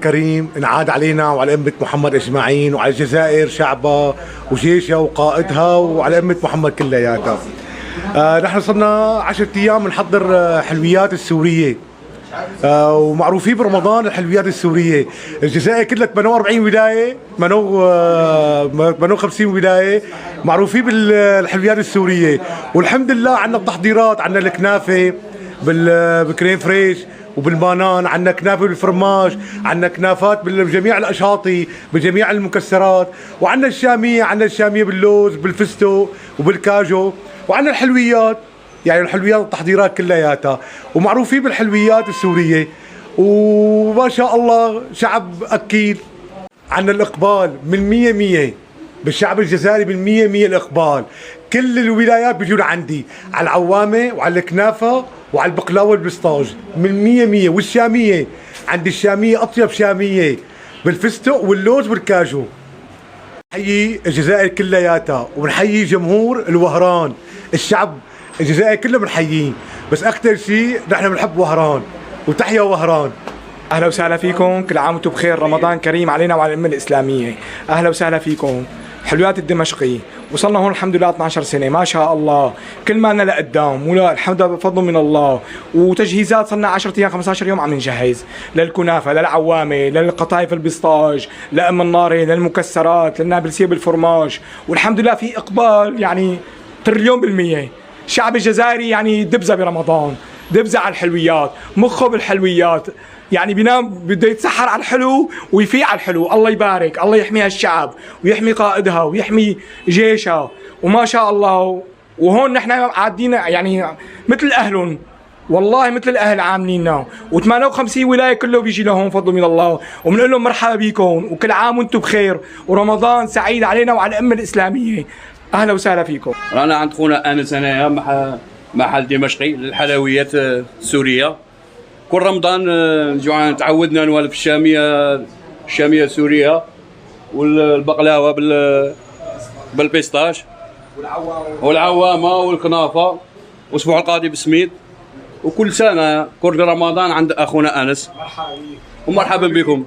كريم انعاد علينا وعلى أمة محمد أجمعين، وعلى الجزائر شعبها وجيشها وقائدها، وعلى أمة محمد كلياتها. نحن صرنا 10 أيام نحضر حلويات السورية، ومعروفين برمضان الحلويات السورية. الجزائر كلها 48 ولاية، منو 50 ولاية معروفين بالحلويات السورية. والحمد لله عندنا التحضيرات، عندنا الكنافة بالكريم فريش وبالبانان، عندنا كنافة بالفرماج، عندنا كنافات بجميع الأشاطي بجميع المكسرات، وعندنا الشامية، عندنا الشامية باللوز بالفستق وبالكاجو، وعندنا الحلويات، يعني الحلويات والتحضيرات كلياتها، ومعروفين بالحلويات السورية. وما شاء الله شعب أكيد. عندنا الإقبال من 100 بالشعب الجزائري، من 100 الإقبال. كل الولايات بيجون عندي على العوامة وعلى الكنافة وعلى البقلاوة والبسطاج من 100. والشامية عندي الشامية أطيب شامية بالفستق واللوز والكاجو. نحيي الجزائر كلياتها، ونحيي جمهور الوهران، الشعب الجزائر كله بنحييه، بس أكثر شيء نحن بنحب وهران، وتحيا وهران. اهلا وسهلا فيكم، كل عام وانتم بخير، رمضان كريم علينا وعلى الامه الاسلاميه. اهلا وسهلا فيكم. حلويات الدمشقي وصلنا هون الحمد لله 12 سنه، ما شاء الله كل مالنا لقدام، ولا الحمد لله بفضل من الله. وتجهيزات صرنا 10 ايام 15 يوم عم نجهز للكنافه، للعوامه، للقطايف البسطاج، لام الناري، للمكسرات، للنابلسيه بالفرماج. والحمد لله في اقبال يعني تريليون بالمية. الشعب الجزائري يعني دبزه برمضان، دبزه على الحلويات، مخه بالحلويات، يعني بينام بده يتسحر على الحلو ويفيق على الحلو. الله يبارك، الله يحمي هالشعب ويحمي قائدها ويحمي جيشها، وما شاء الله. وهون نحن عادين يعني مثل اهلهم، والله مثل الاهل عامليننا. و58 ولايه كله بيجي لهون فضل من الله، وبنقول لهم مرحبا بكم، وكل عام وانتم بخير، ورمضان سعيد علينا وعلى الامه الاسلاميه. اهلا وسهلا فيكم. رانا عند خونا انس هنايا محل دمشقي للحلويات السوريه. كل رمضان نجوع تعودنا نوالف الشاميه السوريه، والبقلاوه بالبيستاش، والعوامه والكنافه، والاسبوع القادم بسميد. وكل سنه كل رمضان عند اخونا انس. مرحبا بكم.